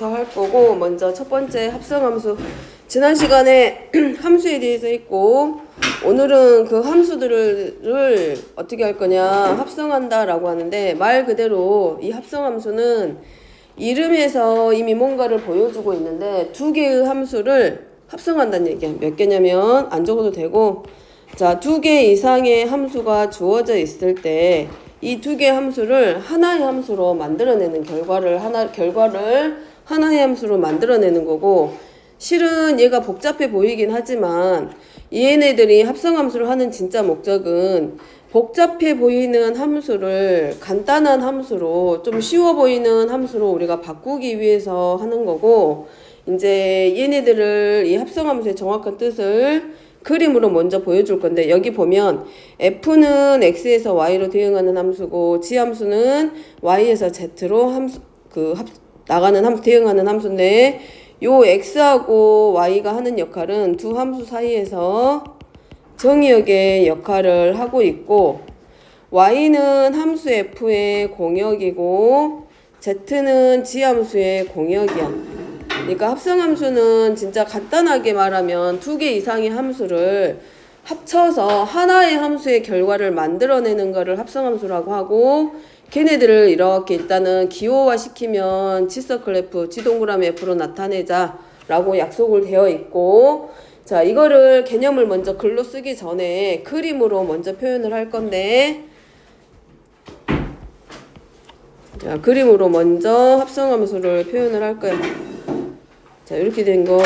할 거고, 먼저 첫 번째 합성함수. 지난 시간에 함수에 대해서 했고, 오늘은 그 함수들을 어떻게 할 거냐, 합성한다 라고 하는데, 말 그대로 이 합성함수는 이름에서 이미 뭔가를 보여주고 있는데, 두 개의 함수를 합성한다는 얘기야. 몇 개냐면 안 적어도 되고, 자, 두 개 이상의 함수가 주어져 있을 때 이 두 개의 함수를 하나의 함수로 만들어내는 결과를 하나의 함수로 만들어내는 거고, 실은 얘가 복잡해 보이긴 하지만 얘네들이 합성함수를 하는 진짜 목적은 복잡해 보이는 함수를 간단한 함수로, 좀 쉬워 보이는 함수로 우리가 바꾸기 위해서 하는 거고, 이제 얘네들을 이 합성함수의 정확한 뜻을 그림으로 먼저 보여줄 건데, 여기 보면 f는 x에서 y로 대응하는 함수고 g함수는 y에서 z로 나가는 함수, 대응하는 함수인데, 요 x하고 y가 하는 역할은 두 함수 사이에서 정의역의 역할을 하고 있고, y는 함수 f의 공역이고 z는 g함수의 공역이야. 그러니까 합성함수는 진짜 간단하게 말하면 두 개 이상의 함수를 합쳐서 하나의 함수의 결과를 만들어내는 거를 합성함수라고 하고, 걔네들을 이렇게 일단은 기호화시키면 지서클 F, 지동그라미 F로 나타내자 라고 약속을 되어 있고, 자, 이거를 개념을 먼저 글로 쓰기 전에 그림으로 먼저 표현을 할 건데, 자, 그림으로 먼저 합성함수를 표현을 할 거야. 자, 이렇게 된 거.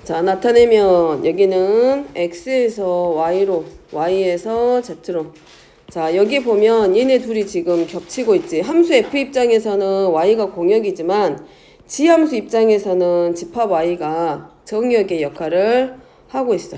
자, 나타내면 여기는 x에서 y로, y에서 z로. 자, 여기 보면 얘네 둘이 지금 겹치고 있지. 함수 f 입장에서는 y가 공역이지만 g함수 입장에서는 집합 y가 정역의 역할을 하고 있어.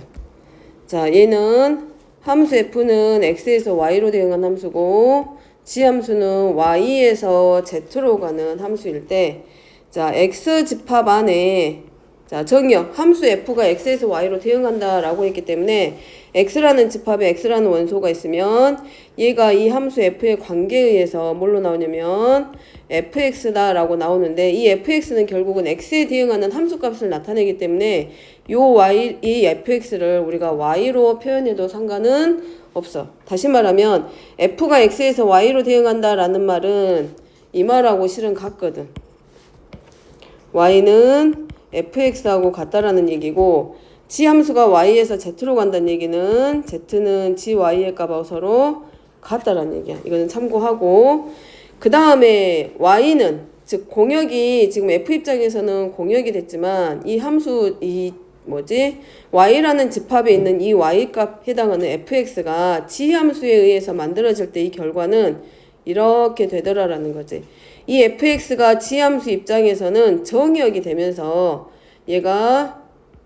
자, 얘는 함수 f는 x에서 y로 대응한 함수고, g함수는 y에서 z로 가는 함수일 때, 자, x 집합 안에, 자, 정역, 함수 f가 x에서 y로 대응한다 라고 했기 때문에 x라는 집합에 x라는 원소가 있으면 얘가 이 함수 f의 관계에 의해서 뭘로 나오냐면 fx다 라고 나오는데, 이 fx는 결국은 x에 대응하는 함수값을 나타내기 때문에 이 fx를 우리가 y로 표현해도 상관은 없어. 다시 말하면 f가 x에서 y로 대응한다 라는 말은 이 말하고 실은 같거든. y는 fx하고 같다라는 얘기고, g함수가 y에서 z로 간다는 얘기는 z는 gy의 값하고 서로 같다라는 얘기야. 이거는 참고하고, 그 다음에 y는, 즉 공역이 지금 f 입장에서는 공역이 됐지만 이 함수 y라는 집합에 있는 이 y값 해당하는 fx가 g함수에 의해서 만들어질 때 이 결과는 이렇게 되더라라는 거지. 이 fx가 g함수 입장에서는 정역이 되면서 얘가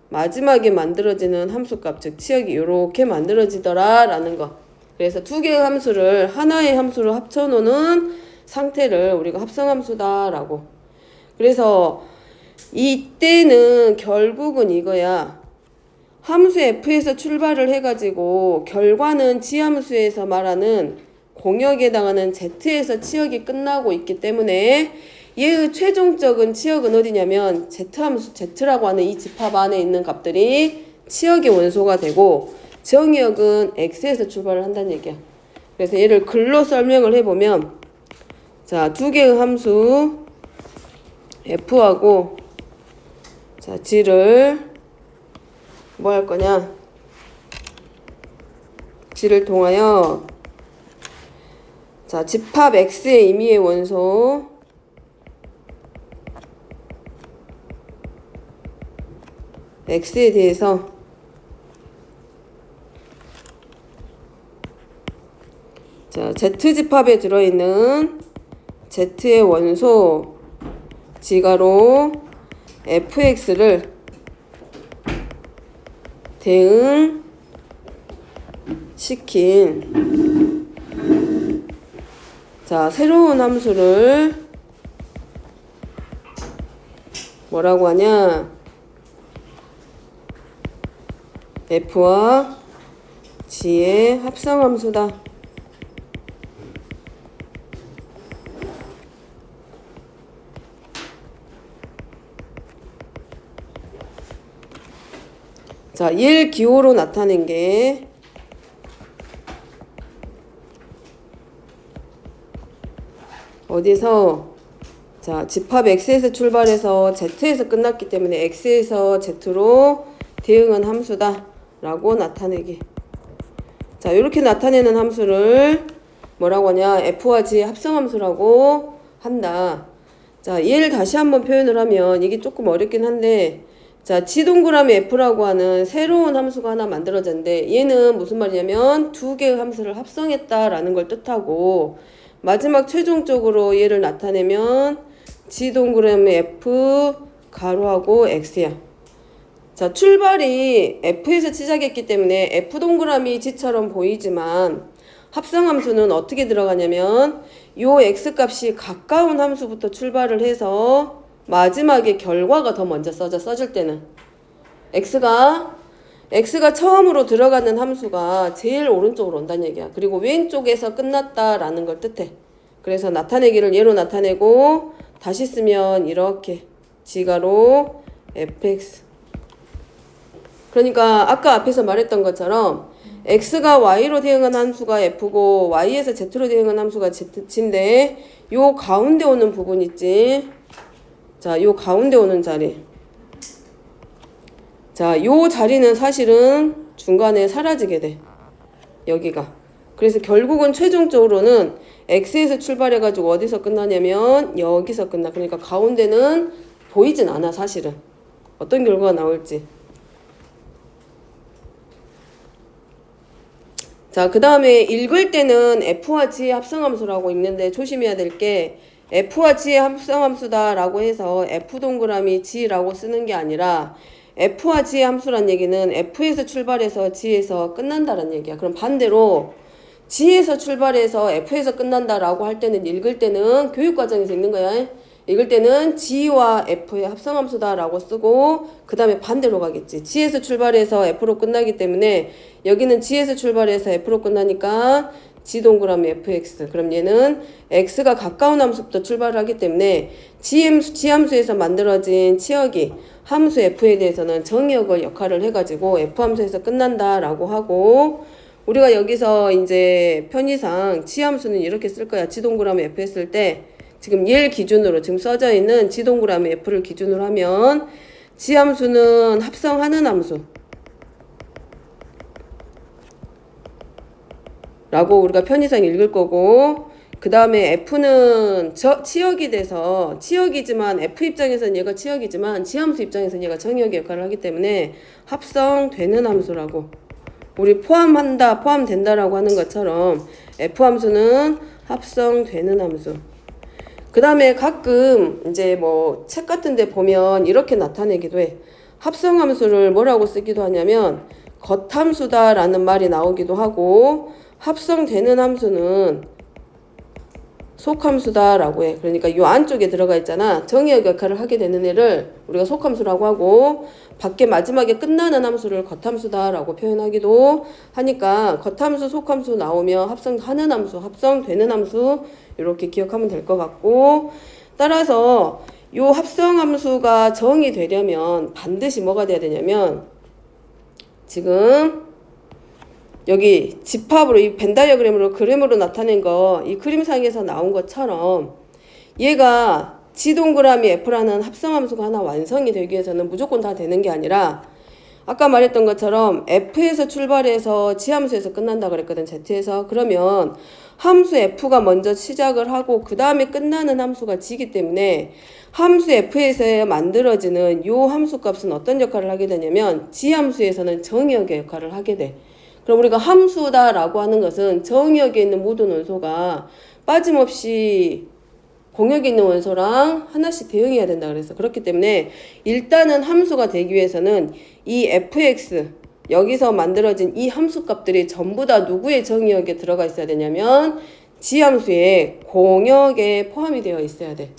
마지막에 만들어지는 함수값, 즉 치역이 이렇게 만들어지더라 라는 거. 그래서 두 개의 함수를 하나의 함수로 합쳐놓는 상태를 우리가 합성함수다 라고. 그래서 이때는 결국은 이거야. 함수 f에서 출발을 해가지고 결과는 g함수에서 말하는 공역에 해당하는 z에서 치역이 끝나고 있기 때문에 얘의 최종적인 치역은 어디냐면 z함수, z라고 하는 이 집합 안에 있는 값들이 치역의 원소가 되고, 정역은 x에서 출발을 한다는 얘기야. 그래서 얘를 글로 설명을 해보면, 자, 두 개의 함수 f하고, 자, g를 뭐 할 거냐, g를 통하여, 자, 집합 x의 임의의 원소 x에 대해서 자, z집합에 들어있는 z의 원소 지가로 fx를 대응시킨 자 새로운 함수를 뭐라고 하냐? f와 g의 합성함수다. 자, 1기호로 나타낸 게 어디서 자, 집합 x에서 출발해서 z에서 끝났기 때문에 x에서 z로 대응한 함수다 라고 나타내기. 자, 이렇게 나타내는 함수를 뭐라고 하냐? f와 g의 합성함수라고 한다. 자, 얘를 다시 한번 표현을 하면 이게 조금 어렵긴 한데 자, G동그라미 F라고 하는 새로운 함수가 하나 만들어졌는데 얘는 무슨 말이냐면 두 개의 함수를 합성했다라는 걸 뜻하고 마지막 최종적으로 얘를 나타내면 G동그라미 F 가로하고 X야. 자, 출발이 F에서 시작했기 때문에 F동그라미 G처럼 보이지만 합성함수는 어떻게 들어가냐면 요 X값이 가까운 함수부터 출발을 해서 마지막에 결과가 더 먼저 써질 때는 x가 처음으로 들어가는 함수가 제일 오른쪽으로 온다는 얘기야. 그리고 왼쪽에서 끝났다라는 걸 뜻해. 그래서 나타내기를 얘로 나타내고 다시 쓰면 이렇게 g가로 fx. 그러니까 아까 앞에서 말했던 것처럼 x가 y로 대응한 함수가 f고 y에서 z로 대응한 함수가 z인데 요 가운데 오는 부분 있지. 자, 요 가운데 오는 자리. 자, 요 자리는 사실은 중간에 사라지게 돼. 여기가. 그래서 결국은 최종적으로는 x에서 출발해가지고 어디서 끝나냐면 여기서 끝나. 그러니까 가운데는 보이진 않아, 사실은. 어떤 결과가 나올지. 자, 그 다음에 읽을 때는 f와 g의 합성함수라고 읽는데 조심해야 될 게 f와 g의 합성함수다 라고 해서 f동그라미 g라고 쓰는 게 아니라 f와 g의 함수란 얘기는 f에서 출발해서 g에서 끝난다는 얘기야. 그럼 반대로 g에서 출발해서 f에서 끝난다라고 할 때는 읽을 때는 교육과정에서 읽는 거야. 읽을 때는 g와 f의 합성함수다 라고 쓰고 그 다음에 반대로 가겠지. g에서 출발해서 f로 끝나기 때문에 여기는 g에서 출발해서 f로 끝나니까 g동그라미 fx. 그럼 얘는 x가 가까운 함수부터 출발을 하기 때문에 g함수에서 만들어진 치역이 함수 f에 대해서는 정의역을 역할을 해가지고 f함수에서 끝난다라고 하고 우리가 여기서 이제 편의상 g함수는 이렇게 쓸 거야. g동그라미 f 했을 때 지금 얘를 기준으로 지금 써져 있는 g동그라미 f를 기준으로 하면 g함수는 합성하는 함수 라고 우리가 편의상 읽을 거고 그 다음에 f는 치역이 돼서 치역이지만 f 입장에서는 얘가 치역이지만 g함수 입장에서는 얘가 정의역의 역할을 하기 때문에 합성되는 함수라고 우리 포함된다라고 하는 것처럼 f함수는 합성되는 함수. 그 다음에 가끔 이제 뭐 책 같은 데 보면 이렇게 나타내기도 해. 합성함수를 뭐라고 쓰기도 하냐면 겉함수다라는 말이 나오기도 하고 합성되는 함수는 속함수다라고 해. 그러니까 이 안쪽에 들어가 있잖아. 정의역 역할을 하게 되는 애를 우리가 속함수라고 하고 밖에 마지막에 끝나는 함수를 겉함수다라고 표현하기도 하니까 겉함수, 속함수 나오면 합성하는 함수, 합성되는 함수 이렇게 기억하면 될 것 같고 따라서 이 합성함수가 정의되려면 반드시 뭐가 돼야 되냐면 지금 여기 집합으로 이 벤 다이어그램으로 그림으로 나타낸 거 이 그림상에서 나온 것처럼 얘가 G동그라미 F라는 합성함수가 하나 완성이 되기 위해서는 무조건 다 되는 게 아니라 아까 말했던 것처럼 F에서 출발해서 G함수에서 끝난다 그랬거든. Z에서. 그러면 함수 F가 먼저 시작을 하고 그 다음에 끝나는 함수가 G이기 때문에 함수 F에서 만들어지는 이 함수 값은 어떤 역할을 하게 되냐면 G함수에서는 정의역의 역할을 하게 돼. 그럼 우리가 함수다라고 하는 것은 정의역에 있는 모든 원소가 빠짐없이 공역에 있는 원소랑 하나씩 대응해야 된다 그랬어. 그렇기 때문에 일단은 함수가 되기 위해서는 이 fx 여기서 만들어진 이 함수값들이 전부 다 누구의 정의역에 들어가 있어야 되냐면 지함수의 공역에 포함이 되어 있어야 돼.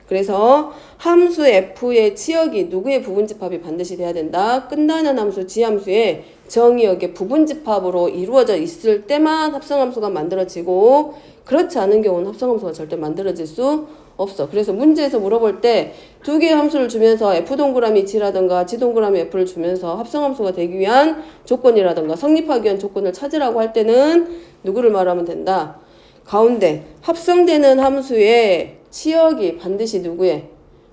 그래서 함수 f의 치역이 누구의 부분집합이 반드시 돼야 된다. 끝나는 함수 지함수의 정의역의 부분집합으로 이루어져 있을 때만 합성함수가 만들어지고 그렇지 않은 경우는 합성함수가 절대 만들어질 수 없어. 그래서 문제에서 물어볼 때 두 개의 함수를 주면서 f 동그라미 g라든가 g 동그라미 f를 주면서 합성함수가 되기 위한 조건이라든가 성립하기 위한 조건을 찾으라고 할 때는 누구를 말하면 된다. 가운데 합성되는 함수의 치역이 반드시 누구의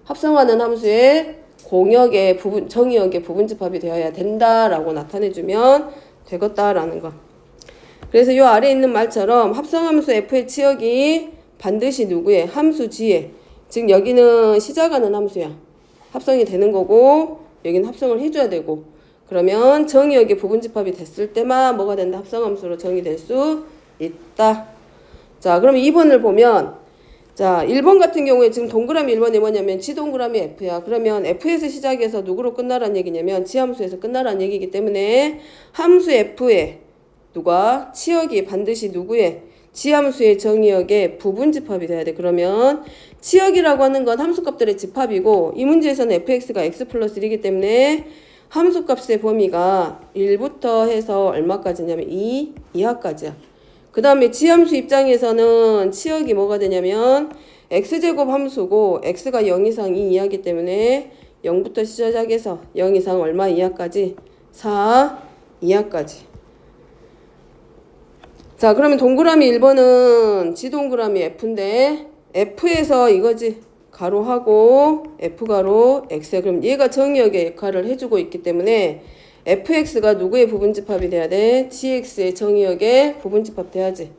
합성하는 함수의 공역의 부분 정의역의 부분집합이 되어야 된다라고 나타내주면 되겠다라는 거. 그래서 이 아래에 있는 말처럼 합성함수 f의 치역이 반드시 누구의 함수 g의 즉 여기는 시작하는 함수야. 합성이 되는 거고 여기는 합성을 해줘야 되고 그러면 정의역의 부분집합이 됐을 때만 뭐가 된다? 합성함수로 정의될 수 있다. 자, 그럼 2번을 보면 자, 1번 같은 경우에 지금 동그라미 1번이 뭐냐면 G 동그라미 F야. 그러면 F에서 시작해서 누구로 끝나라는 얘기냐면 G함수에서 끝나라는 얘기이기 때문에 함수 F의 누가 치역이 반드시 누구의 G함수의 정의역의 부분집합이 돼야 돼. 그러면 치역이라고 하는 건 함수값들의 집합이고 이 문제에서는 fx가 x 플러스 1이기 때문에 함수값의 범위가 1부터 해서 얼마까지냐면 2 이하까지야. 그 다음에 지함수 입장에서는 치역이 뭐가 되냐면 x제곱 함수고 x가 0 이상 2 이하기 때문에 0부터 시작해서 0 이상 얼마 이하까지 4 이하까지. 자, 그러면 동그라미 1번은 G동그라미 F인데 F에서 이거지. 가로하고 F가로 X야. 그럼 얘가 정의역의 역할을 해주고 있기 때문에 fx가 누구의 부분집합이 돼야 돼? gx의 정의역의 부분집합 돼야지.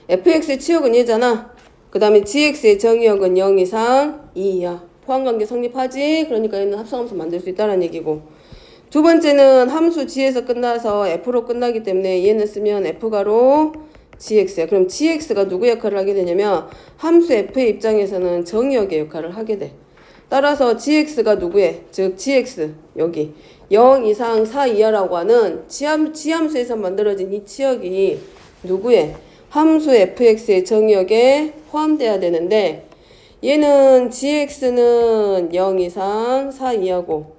fx의 치역은 얘잖아. 그 다음에 gx의 정의역은 0 이상 2 이하. 포함관계 성립하지? 그러니까 얘는 합성함수 만들 수 있다는 얘기고 두 번째는 함수 g에서 끝나서 f로 끝나기 때문에 얘는 쓰면 f가로 gx야. 그럼 gx가 누구 역할을 하게 되냐면 함수 f의 입장에서는 정의역의 역할을 하게 돼. 따라서 gx가 누구의? 즉 gx 여기 0 이상 4 이하라고 하는 지함수에서 만들어진 이 치역이 누구의? 함수 fx의 정의역에 포함돼야 되는데 얘는 gx는 0 이상 4 이하고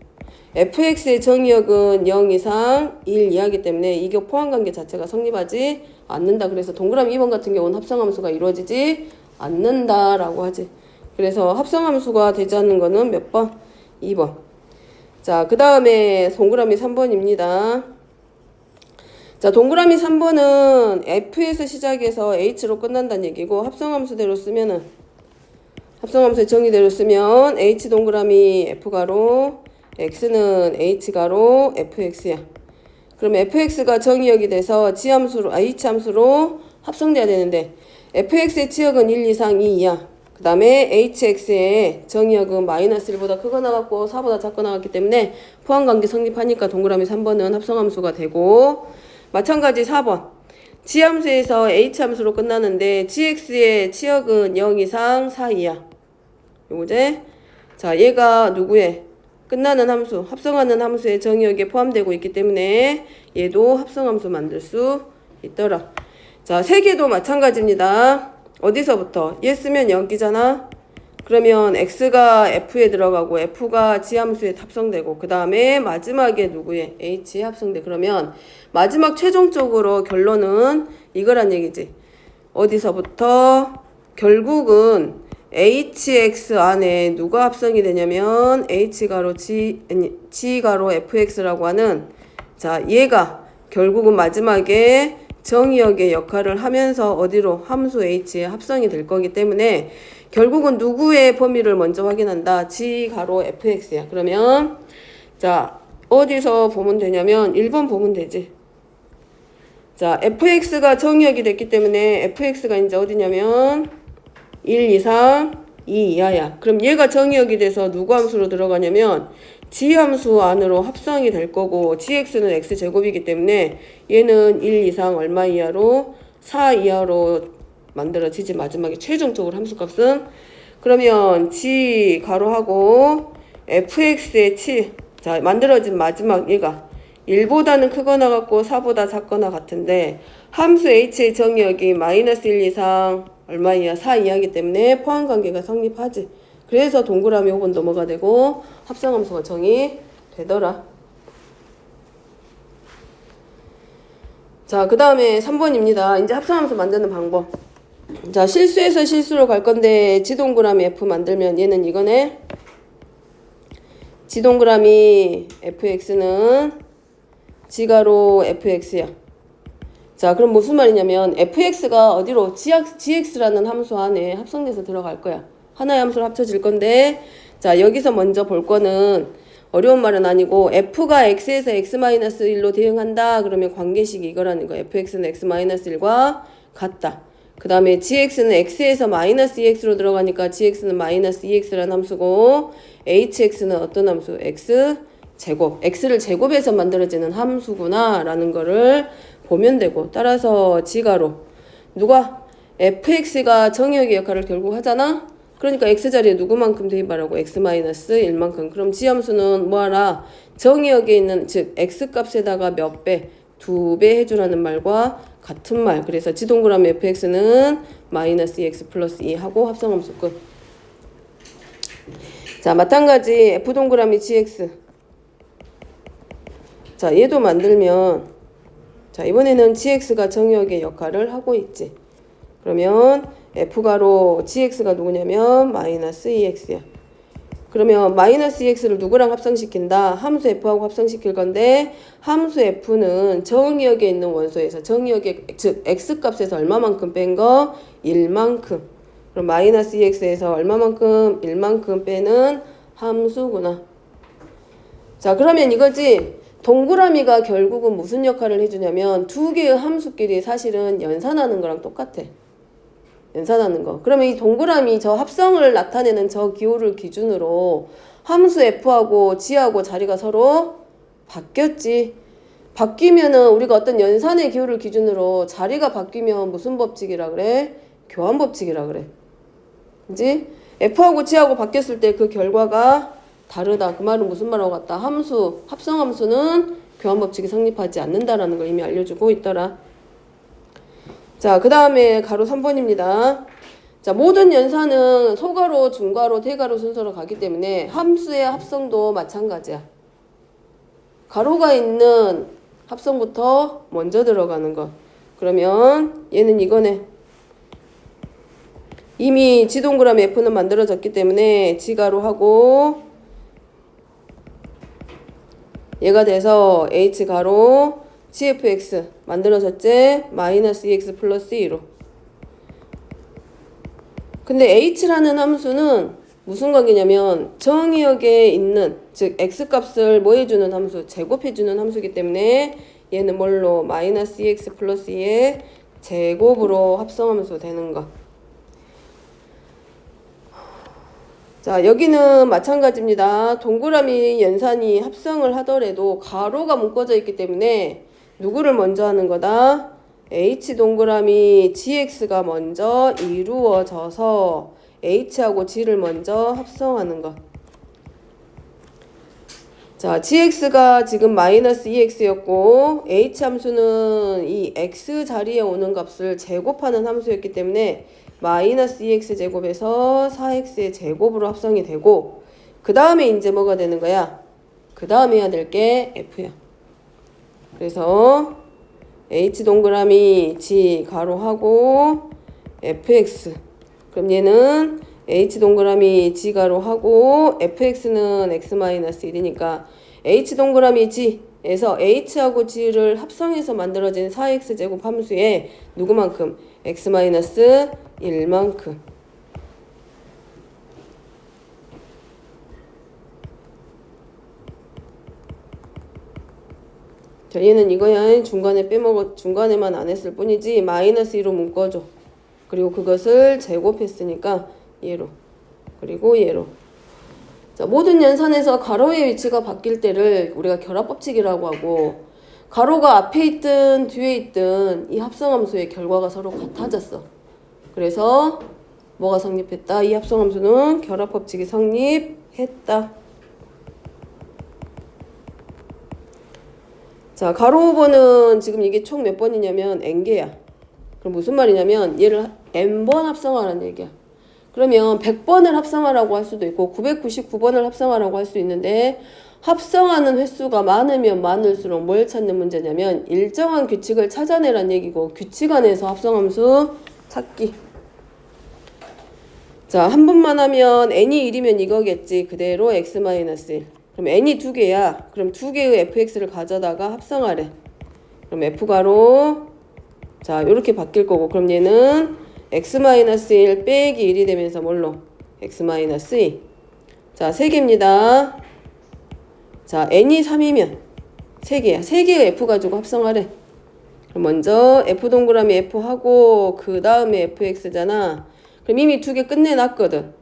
fx의 정의역은 0 이상 1 이하기 때문에 이게 포함관계 자체가 성립하지 않는다. 그래서 동그라미 2번 같은 경우는 합성함수가 이루어지지 않는다라고 하지. 그래서 합성함수가 되지 않는 거는 몇 번? 2번. 자, 그 다음에 동그라미 3번입니다. 자, 동그라미 3번은 f에서 시작해서 h로 끝난다는 얘기고 합성함수대로 쓰면은 합성함수의 정의대로 쓰면 h 동그라미 f가로 x는 h가로 fx야. 그럼 fx가 정의역이 돼서 g함수로 h함수로 합성돼야 되는데 fx의 치역은 1 이상 2 이하. 그 다음에 hx의 정의역은 마이너스 1보다 크거 나갔고 4보다 작거 나갔기 때문에 포함관계 성립하니까 동그라미 3번은 합성함수가 되고 마찬가지 4번 g함수에서 h함수로 끝나는데 gx의 치역은 0 이상 4 이하. 요거제? 자, 얘가 누구의? 끝나는 함수, 합성하는 함수의 정의역에 포함되고 있기 때문에 얘도 합성함수 만들 수 있더라. 자, 세 개도 마찬가지입니다. 어디서부터? 얘 쓰면 여기잖아. 그러면 x가 f에 들어가고 f가 g함수에 합성되고 그 다음에 마지막에 누구의? h에 합성돼. 그러면 마지막 최종적으로 결론은 이거란 얘기지. 어디서부터? 결국은 hx 안에 누가 합성이 되냐면 h가로 g가로 fx라고 하는 자 얘가 결국은 마지막에 정의역의 역할을 하면서 어디로 함수 h에 합성이 될 거기 때문에 결국은 누구의 범위를 먼저 확인한다. g가로 fx야. 그러면 자 어디서 보면 되냐면 1번 보면 되지. 자 fx가 정의역이 됐기 때문에 fx가 이제 어디냐면 1 이상 2 이하야. 그럼 얘가 정의역이 돼서 누구 함수로 들어가냐면 g함수 안으로 합성이 될 거고 gx는 x제곱이기 때문에 얘는 1 이상 얼마 이하로 4 이하로 만들어지지. 마지막에 최종적으로 함수값은 그러면 g 가로하고 fx의 자 만들어진 마지막 얘가 1보다는 크거나 같고 4보다 작거나 같은데 함수 h의 정의역이 마이너스 1 이상 얼마 이하 4 이하이기 때문에 포함관계가 성립하지. 그래서 동그라미 5번도 뭐가 되고 합성함수가 정의되더라. 자, 그 다음에 3번입니다. 이제 합성함수 만드는 방법. 자, 실수에서 실수로 갈 건데 지동그라미 F 만들면 얘는 이거네. 지동그라미 fx는 지가로 fx야. 자, 그럼 무슨 말이냐면 fx가 어디로 gx라는 함수 안에 합성돼서 들어갈 거야. 하나의 함수로 합쳐질 건데, 자, 여기서 먼저 볼 거는 어려운 말은 아니고 f가 x에서 x-1로 대응한다. 그러면 관계식이 이거라는 거야. fx는 x-1과 같다. 그 다음에 gx는 x에서 마이너스 2x로 들어가니까 gx는 마이너스 2x라는 함수고 hx는 어떤 함수? x제곱. x를 제곱해서 만들어지는 함수구나 라는 거를 보면 되고, 따라서 지가로 누가? fx가 정의역의 역할을 결국 하잖아? 그러니까 x자리에 누구만큼 대입하라고? x-1만큼. 그럼 지함수는 뭐하라? 정의역에 있는, 즉 x값에다가 몇 배? 2배 해주라는 말과 같은 말. 그래서 지동그라미 fx는 마이너스 2x 플러스 2 하고 합성함수 끝. 자, 마찬가지 f동그라미 gx. 자, 얘도 만들면, 자, 이번에는 gx가 정의역의 역할을 하고 있지. 그러면 f가로 gx가 누구냐면 마이너스 2x야. 그러면 마이너스 2x를 누구랑 합성시킨다? 함수 f하고 합성시킬 건데 함수 f는 정의역에 있는 원소에서 정의역의 즉 x값에서 얼마만큼 뺀 거? 1만큼. 그럼 마이너스 2x에서 얼마만큼? 1만큼 빼는 함수구나. 자, 그러면 이거지. 동그라미가 결국은 무슨 역할을 해주냐면 두 개의 함수끼리 사실은 연산하는 거랑 똑같아. 연산하는 거. 그러면 이 동그라미 저 합성을 나타내는 저 기호를 기준으로 함수 f하고 g하고 자리가 서로 바뀌었지. 바뀌면은 우리가 어떤 연산의 기호를 기준으로 자리가 바뀌면 무슨 법칙이라 그래? 교환 법칙이라 그래. 그지? f하고 g하고 바뀌었을 때 그 결과가 다르다. 그 말은 무슨 말하고 같다? 함수, 합성함수는 교환 법칙이 성립하지 않는다라는 걸 이미 알려주고 있더라. 자, 그 다음에 가로 3번입니다. 자, 모든 연산은 소가로, 중가로, 대가로 순서로 가기 때문에 함수의 합성도 마찬가지야. 가로가 있는 합성부터 먼저 들어가는 거. 그러면 얘는 이거네. 이미 지동그라미 F는 만들어졌기 때문에 지가로 하고 얘가 돼서 H가로 gfx 만들어졌지? 마이너스 2x 플러스 2로. 근데 h라는 함수는 무슨 관계냐면 정의역에 있는 즉 x값을 뭐 해주는 함수? 제곱해주는 함수이기 때문에 얘는 뭘로? 마이너스 2x 플러스 2의 제곱으로 합성함수 되는 거. 자, 여기는 마찬가지입니다. 동그라미 연산이 합성을 하더라도 가로가 묶어져 있기 때문에 누구를 먼저 하는 거다? h 동그라미 gx가 먼저 이루어져서 h하고 g를 먼저 합성하는 것. 자, gx가 지금 마이너스 2x였고 h 함수는 이 x 자리에 오는 값을 제곱하는 함수였기 때문에 마이너스 2x 제곱에서 4x의 제곱으로 합성이 되고 그 다음에 이제 뭐가 되는 거야? 그 다음에 해야 될 게 f야. 그래서 h 동그라미 g 가로하고 fx. 그럼 얘는 h 동그라미 g 가로하고 fx는 x-1이니까 h 동그라미 g에서 h하고 g를 합성해서 만들어진 4x 제곱 함수에 누구만큼? x-1만큼. 자, 얘는 이거야. 중간에만 안 했을 뿐이지 마이너스 2로 묶어줘. 그리고 그것을 제곱했으니까 얘로. 그리고 얘로. 자, 모든 연산에서 가로의 위치가 바뀔 때를 우리가 결합법칙이라고 하고 가로가 앞에 있든 뒤에 있든 이 합성함수의 결과가 서로 같아졌어. 그래서 뭐가 성립했다? 이 합성함수는 결합법칙이 성립했다. 자, 가로 5번은 지금 이게 총 몇 번이냐면 n개야. 그럼 무슨 말이냐면 얘를 n번 합성하라는 얘기야. 그러면 100번을 합성하라고 할 수도 있고 999번을 합성하라고 할 수 있는데 합성하는 횟수가 많으면 많을수록 뭘 찾는 문제냐면 일정한 규칙을 찾아내란 얘기고 규칙 안에서 합성함수 찾기. 자, 한 번만 하면 n이 1이면 이거겠지. 그대로 x-1. 그럼 n이 2개야. 그럼 2개의 fx를 가져다가 합성하래. 그럼 f가로 자, 요렇게 바뀔 거고 그럼 얘는 x-1 빼기 1이 되면서 뭘로? x-2. 자, 3개입니다. 자, n이 3이면 3개야. 3개의 f 가지고 합성하래. 그럼 먼저 f 동그라미 f 하고 그 다음에 fx잖아. 그럼 이미 2개 끝내놨거든.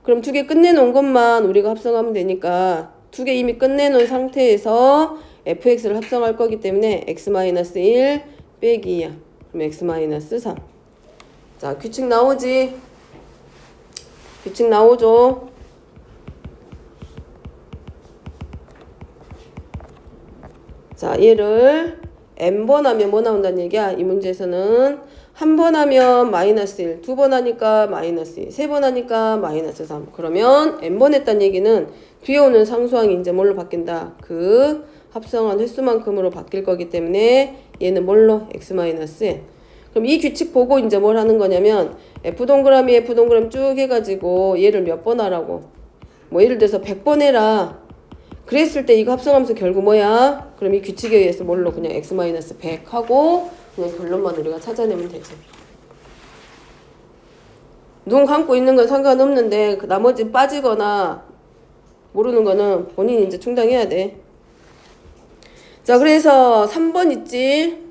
그럼 2개 끝내놓은 것만 우리가 합성하면 되니까 2개 이미 끝내놓은 상태에서 fx를 합성할 거기 때문에 x-1 빼기 2야. 그럼 x-3. 자, 규칙 나오지? 규칙 나오죠? 자, 얘를 n번 하면 뭐 나온다는 얘기야? 이 문제에서는 한 번 하면 -1, 두 번 하니까 -2, 세 번 하니까 -3. 그러면 n번 했다는 얘기는 뒤에 오는 상수항이 이제 뭘로 바뀐다? 그 합성한 횟수만큼으로 바뀔 거기 때문에 얘는 뭘로? x-n. 그럼 이 규칙 보고 이제 뭘 하는 거냐면 f 동그라미 쭉 해가지고 얘를 몇 번 하라고. 뭐 예를 들어서 100번 해라. 그랬을 때 이거 합성함수 결국 뭐야? 그럼 이 규칙에 의해서 뭘로 그냥 x-100 하고 그냥 결론만 우리가 찾아내면 되지. 눈 감고 있는 건 상관없는데 그 나머지 빠지거나 모르는 거는 본인이 이제 충당해야 돼. 자, 그래서 3번 있지?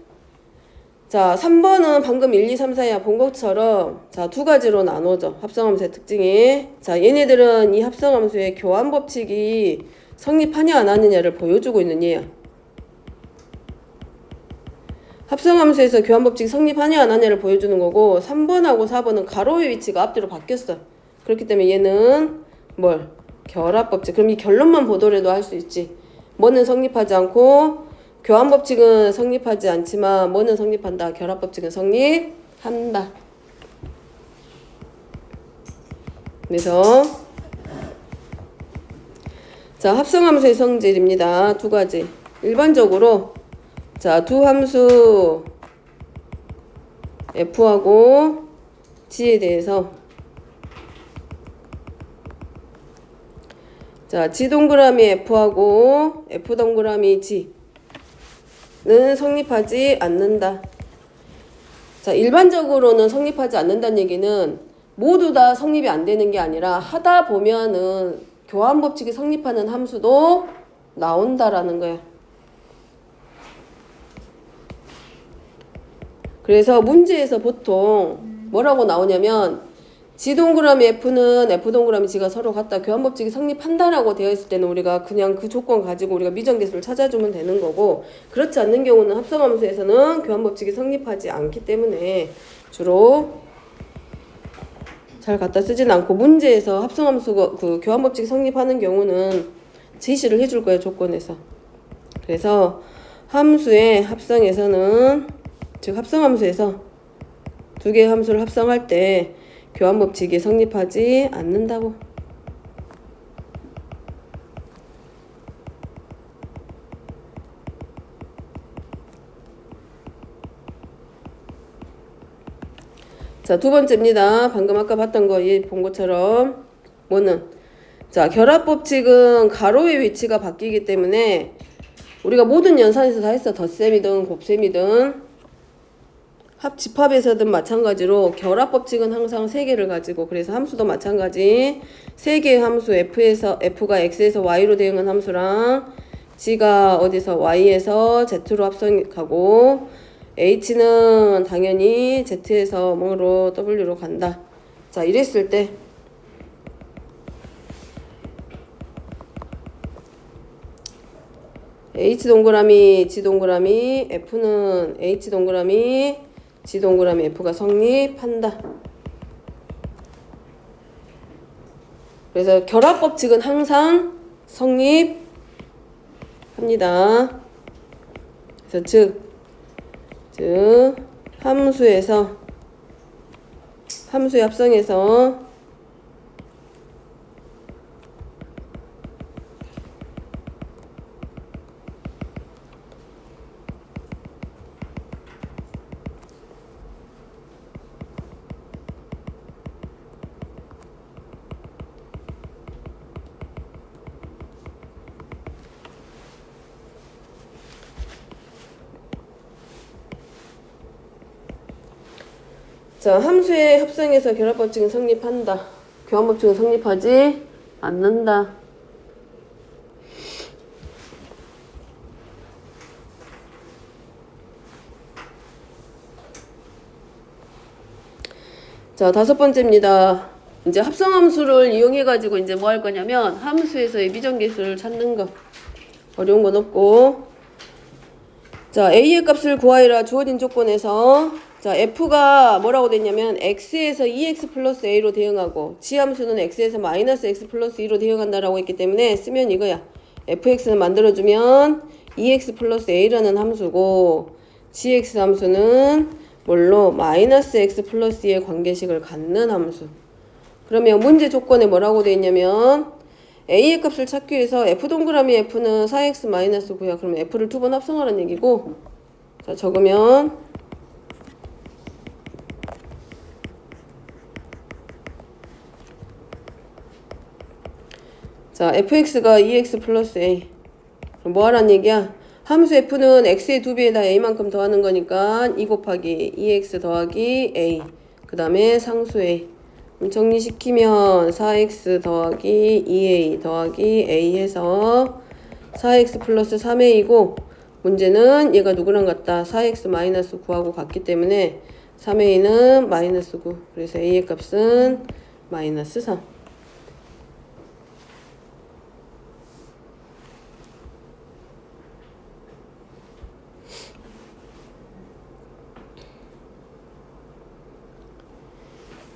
자, 3번은 방금 1, 2, 3, 4야 본 것처럼 자, 두 가지로 나눠져. 합성함수의 특징이. 자, 얘네들은 이 합성함수의 교환 법칙이 성립하냐 안 하느냐를 보여주고 있는 얘야. 합성함수에서 교환 법칙이 성립하냐 안 하냐를 보여주는 거고 3번하고 4번은 가로의 위치가 앞뒤로 바뀌었어. 그렇기 때문에 얘는 뭘? 결합 법칙. 그럼 이 결론만 보더라도 할 수 있지. 뭐는 성립하지 않고 교환 법칙은 성립하지 않지만 뭐는 성립한다? 결합 법칙은 성립한다. 그래서 자, 합성함수의 성질입니다. 두 가지. 일반적으로 자, 두 함수 f하고 g에 대해서 자, g 동그라미 f하고 f 동그라미 g는 성립하지 않는다. 자, 일반적으로는 성립하지 않는다는 얘기는 모두 다 성립이 안 되는 게 아니라 하다 보면은 교환 법칙이 성립하는 함수도 나온다라는 거야. 그래서 문제에서 보통 뭐라고 나오냐면 g 동그라미 f는 f 동그라미 g가 서로 같다. 교환 법칙이 성립한다라고 되어 있을 때는 우리가 그냥 그 조건 가지고 우리가 미정계수를 찾아주면 되는 거고 그렇지 않는 경우는 합성함수에서는 교환 법칙이 성립하지 않기 때문에 주로 잘 갖다 쓰진 않고 문제에서 합성함수가 그 교환 법칙이 성립하는 경우는 제시를 해줄 거예요. 조건에서. 그래서 함수의 합성에서는 즉 합성함수에서 두 개의 함수를 합성할 때 교환 법칙이 성립하지 않는다고. 자, 두 번째입니다. 방금 아까 봤던 거, 본 것처럼 뭐는 자, 결합 법칙은 가로의 위치가 바뀌기 때문에 우리가 모든 연산에서 다 했어. 덧셈이든 곱셈이든 집합에서든 마찬가지로 결합 법칙은 항상 세 개를 가지고 그래서 함수도 마찬가지 세 개의 함수 f에서 f가 x에서 y로 대응한 함수랑 g가 어디서 y에서 z로 합성하고 h는 당연히 z에서 뭐로 w로 간다. 자, 이랬을 때 h 동그라미 g 동그라미 f는 h 동그라미 g 동그라미 f가 성립한다. 그래서 결합 법칙은 항상 성립합니다. 그래서 즉 함수에서 함수의 합성에서 자, 함수의 합성에서 결합법칙은 성립한다. 교환법칙은 성립하지 않는다. 자, 5번째입니다. 이제 합성함수를 이용해가지고 이제 뭐 할 거냐면 함수에서의 미정계수를 찾는 거. 어려운 건 없고. 자, a의 값을 구하여라 주어진 조건에서 자, f가 뭐라고 됐냐면 x에서 2x 플러스 a로 대응하고 지함수는 x에서 마이너스 x 플러스 2로 대응한다라고 했기 때문에 쓰면 이거야. fx는 만들어주면 2x 플러스 a라는 함수고 gx 함수는 뭘로 마이너스 x 플러스 2의 관계식을 갖는 함수. 그러면 문제 조건에 뭐라고 돼 있냐면 a의 값을 찾기 위해서 f 동그라미 f는 4x 마이너스 9야. 그러면 f를 2번 합성하라는 얘기고 자, 적으면 자, fx가 2x 플러스 a. 그럼 뭐 하라는 얘기야? 함수 f는 x의 2배에다 a만큼 더하는 거니까 2 곱하기 2x 더하기 a. 그 다음에 상수 a. 그럼 정리시키면 4x 더하기 2a 더하기 a 해서 4x 플러스 3a이고 문제는 얘가 누구랑 같다? 4x 마이너스 9하고 같기 때문에 3a는 마이너스 9. 그래서 a의 값은 마이너스 3.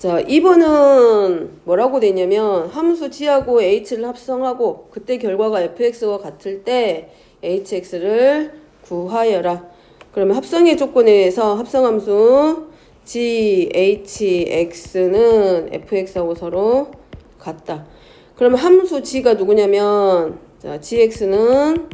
자, 2번은 뭐라고 되냐면 함수 g하고 h를 합성하고 그때 결과가 fx와 같을 때 hx를 구하여라. 그러면 합성의 조건에 의해서 합성함수 ghx는 fx하고 서로 같다. 그러면 함수 g가 누구냐면 자, gx는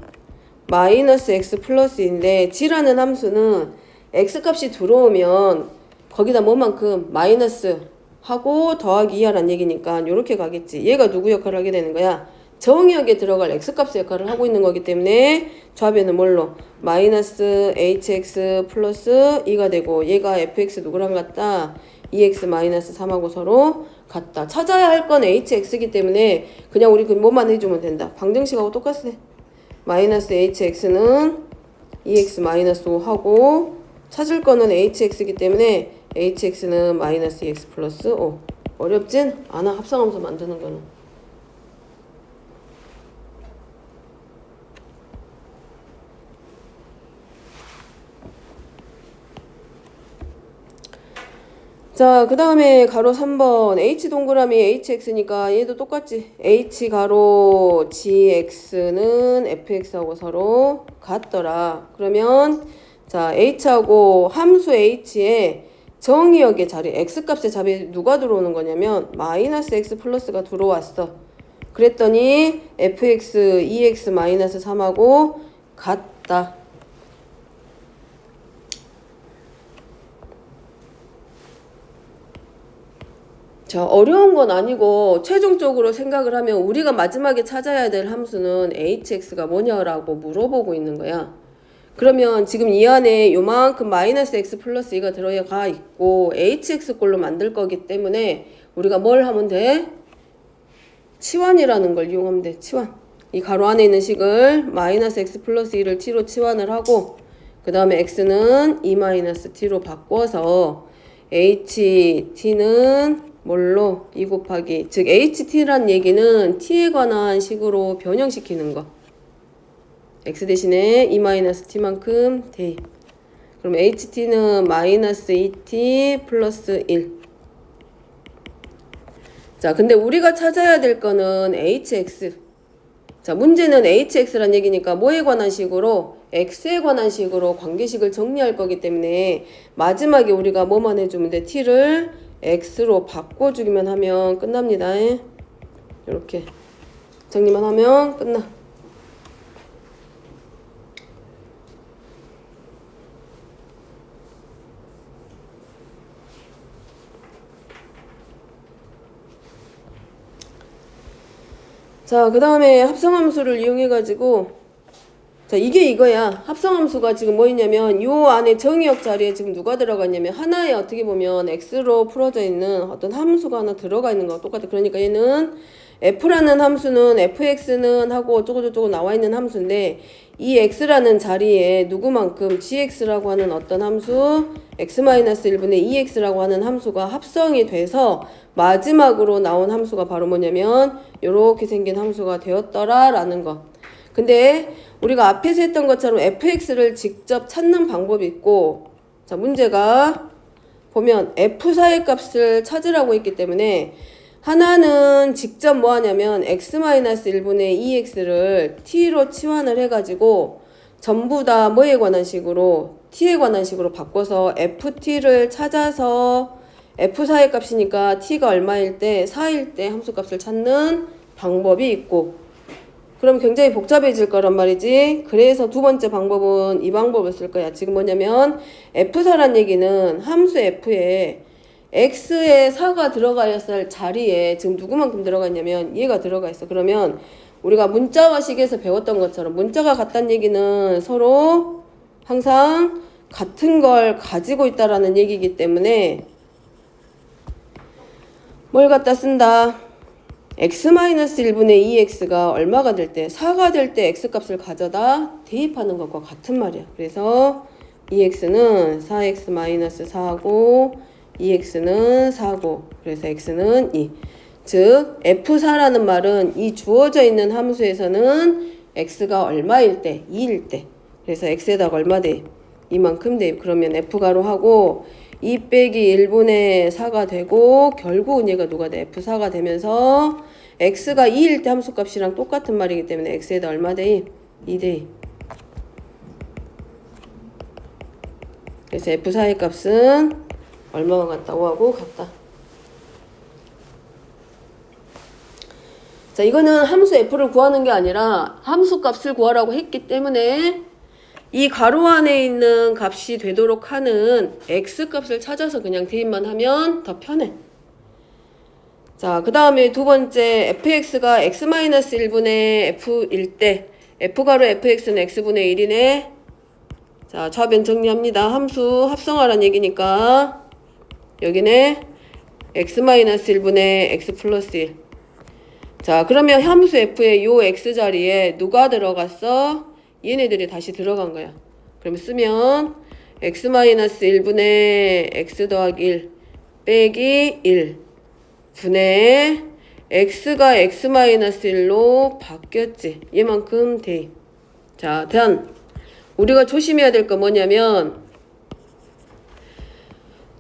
마이너스 x 플러스인데 g라는 함수는 x값이 들어오면 거기다 뭐만큼 마이너스 하고 더하기 2하란 얘기니까 이렇게 가겠지. 얘가 누구 역할을 하게 되는 거야? 정의역에 들어갈 x값의 역할을 하고 있는 거기 때문에 좌변은 뭘로? 마이너스 hx 플러스 2가 되고 얘가 fx 누구랑 같다? 2x 마이너스 3하고 서로 같다. 찾아야 할 건 hx이기 때문에 그냥 우리 그 뭐만 해주면 된다. 방정식하고 똑같아. 마이너스 hx는 2x 마이너스 5하고 찾을 거는 hx이기 때문에 hx는 마이너스 2x 플러스 5. 어렵진 않아. 합성함수 만드는 거는. 자, 그 다음에 가로 3번 h 동그라미 hx니까 얘도 똑같지. h 가로 gx는 fx하고 서로 같더라. 그러면 자, h하고 함수 h에 정의역의 자리, x값의 자리에 누가 들어오는 거냐면 마이너스 x 플러스가 들어왔어. 그랬더니 fx 2x 마이너스 3하고 같다. 자, 어려운 건 아니고 최종적으로 생각을 하면 우리가 마지막에 찾아야 될 함수는 hx가 뭐냐라고 물어보고 있는 거야. 그러면 지금 이 안에 요만큼 마이너스 x 플러스 2가 들어가 있고 hx꼴로 만들 거기 때문에 우리가 뭘 하면 돼? 치환이라는 걸 이용하면 돼. 치환. 이 가로 안에 있는 식을 마이너스 x 플러스 2를 t로 치환을 하고 그 다음에 x는 2 마이너스 t로 바꿔서 ht는 뭘로? 2 곱하기 즉 ht란 얘기는 t에 관한 식으로 변형시키는 거. x 대신에 2-t만큼 대입. 그럼 ht는 마이너스 2t 플러스 1. 자, 근데 우리가 찾아야 될 거는 hx. 자, 문제는 hx란 얘기니까 뭐에 관한 식으로? x에 관한 식으로 관계식을 정리할 거기 때문에 마지막에 우리가 뭐만 해주면 돼? t를 x로 바꿔주기만 하면 끝납니다. 이렇게 정리만 하면 끝나. 자, 그 다음에 합성함수를 이용해가지고, 자, 이게 이거야. 합성함수가 지금 뭐 있냐면, 요 안에 정의역 자리에 지금 누가 들어갔냐면, 하나에 어떻게 보면 x로 풀어져 있는 어떤 함수가 하나 들어가 있는 거와 똑같아. 그러니까 얘는 f라는 함수는 fx는 하고 어쩌고저쩌고 나와 있는 함수인데, 이 x라는 자리에 누구만큼 gx라고 하는 어떤 함수, x-1분의 2x라고 하는 함수가 합성이 돼서 마지막으로 나온 함수가 바로 뭐냐면 요렇게 생긴 함수가 되었더라 라는 거. 근데 우리가 앞에서 했던 것처럼 fx를 직접 찾는 방법이 있고, 자, 문제가 보면 f4의 값을 찾으라고 했기 때문에 하나는 직접 뭐 하냐면 x-1분의 2x를 t로 치환을 해가지고 전부 다 뭐에 관한 식으로? t에 관한 식으로 바꿔서 ft를 찾아서 f4의 값이니까 t가 얼마일 때? 4일 때 함수값을 찾는 방법이 있고, 그럼 굉장히 복잡해질 거란 말이지. 그래서 두 번째 방법은 이 방법을 쓸 거야. 지금 뭐냐면 f4란 얘기는 함수 f에 x에 4가 들어가야 할 자리에 지금 누구만큼 들어가 있냐면 얘가 들어가 있어. 그러면 우리가 문자와 식에서 배웠던 것처럼 문자가 같다는 얘기는 서로 항상 같은 걸 가지고 있다라는 얘기이기 때문에 뭘 갖다 쓴다? x-1분의 2x가 얼마가 될 때? 4가 될 때 x값을 가져다 대입하는 것과 같은 말이야. 그래서 2x는 4x-4고 2x는 4고 그래서 x는 2. 즉 f4라는 말은 이 주어져 있는 함수에서는 x가 얼마일 때? 2일 때. 그래서 x에다가 얼마 대입? 이만큼 대입. 그러면 f가로 하고 2 빼기 1분의 4가 되고 결국은 얘가 누가 돼? f4가 되면서 x가 2일 때 함수값이랑 똑같은 말이기 때문에 x에다 얼마 대입? 2 대입. 그래서 f4의 값은 얼마만 같다? 5하고 같다. 자, 이거는 함수 f를 구하는 게 아니라 함수값을 구하라고 했기 때문에 이 가로 안에 있는 값이 되도록 하는 x값을 찾아서 그냥 대입만 하면 더 편해. 자, 그 다음에 두 번째 fx가 x-1분의 f일 때 f가로 fx는 x분의 1이네. 자, 좌변 정리합니다. 함수 합성하라는 얘기니까 여기네 x-1분의 x 플러스 1. 자, 그러면 함수 f의 요 x자리에 누가 들어갔어? 얘네들이 다시 들어간 거야. 그럼 쓰면 x-1분의 x 더하기 1 빼기 1 분의 x가 x-1로 바뀌었지. 얘만큼 대입. 자, 단 우리가 조심해야 될 거 뭐냐면,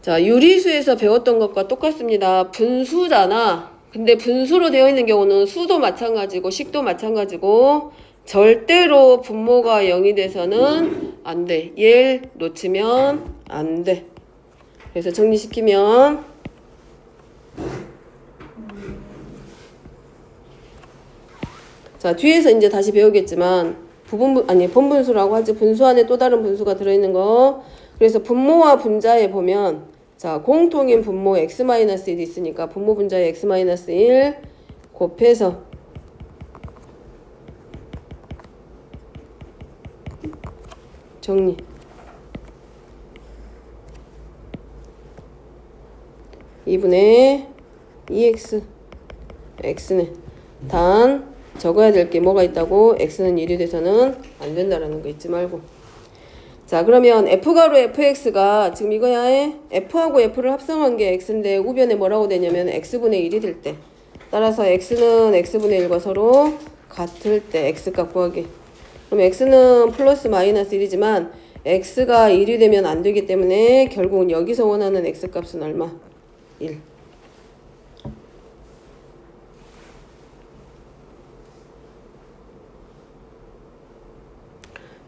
자, 유리수에서 배웠던 것과 똑같습니다. 분수잖아. 근데 분수로 되어 있는 경우는 수도 마찬가지고 식도 마찬가지고 절대로 분모가 0이 돼서는 안 돼. 얘를 놓치면 안 돼. 그래서 정리시키면 자, 뒤에서 이제 다시 배우겠지만 본분수라고 하지. 분수 안에 또 다른 분수가 들어있는 거. 그래서 분모와 분자에 보면 자, 공통인 분모 x-1이 있으니까 분모 분자에 x-1 곱해서 정리. (2분의 2x) x네. 단 적어야 될 게 뭐가 있다고? x는 1이 돼서는 안 된다라는 거 잊지 말고. 자, 그러면 f가로 fx가 지금 이거야. f하고 f를 합성한 게 x인데 우변에 뭐라고 되냐면 x분의 1이 될 때. 따라서 x는 x분의 1과 서로 같을 때 x값 구하기. 그럼 x는 플러스 마이너스 1이지만 x가 1이 되면 안 되기 때문에 결국은 여기서 원하는 x값은 얼마? 1.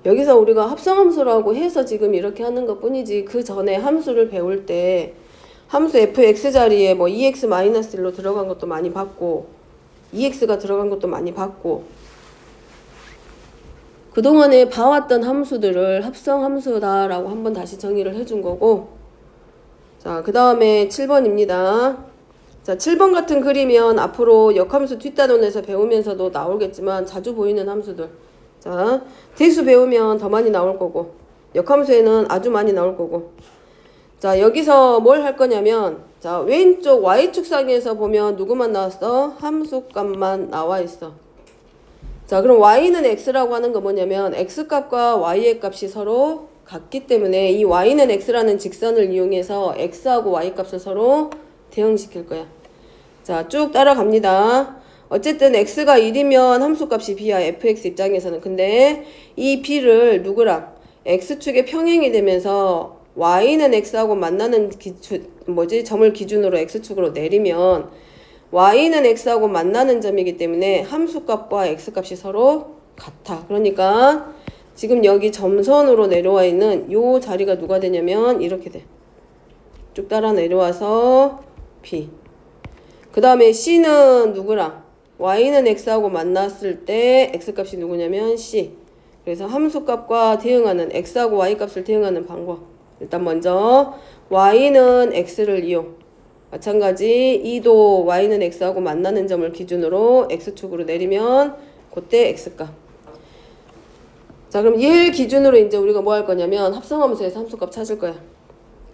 여기서 우리가 합성함수라고 해서 지금 이렇게 하는 것 뿐이지, 그 전에 함수를 배울 때 함수 fx 자리에 뭐 2x-1로 들어간 것도 많이 봤고 2x가 들어간 것도 많이 봤고, 그동안에 봐왔던 함수들을 합성함수다라고 한번 다시 정의를 해준 거고. 자, 그 다음에 7번입니다. 자, 7번 같은 그리면 앞으로 역함수 뒷단원에서 배우면서도 나오겠지만 자주 보이는 함수들. 자, 대수 배우면 더 많이 나올 거고 역함수에는 아주 많이 나올 거고. 자, 여기서 뭘 할 거냐면, 자, 왼쪽 y축상에서 보면 누구만 나왔어? 함수값만 나와 있어. 자, 그럼 y는 x라고 하는 거 뭐냐면 x값과 y의 값이 서로 같기 때문에 이 y는 x라는 직선을 이용해서 x하고 y 값을 서로 대응시킬 거야. 자, 쭉 따라갑니다. 어쨌든 x가 1이면 함수값이 b야, fx 입장에서는. 근데 이 b를 누구랑? x축의 평행이 되면서 y는 x하고 만나는 점을 기준으로 x축으로 내리면 y는 x하고 만나는 점이기 때문에 함수값과 x값이 서로 같아. 그러니까 지금 여기 점선으로 내려와 있는 요 자리가 누가 되냐면 이렇게 돼. 쭉 따라 내려와서 b. 그 다음에 c는 누구랑? y는 x하고 만났을 때 x값이 누구냐면 c. 그래서 함수값과 대응하는, x하고 y값을 대응하는 방법. 일단 먼저 y는 x를 이용. 마찬가지 2도 y는 x하고 만나는 점을 기준으로 x축으로 내리면 그때 x값. 자, 그럼 얘를 기준으로 이제 우리가 뭐 할 거냐면 합성함수에서 함수값 찾을 거야.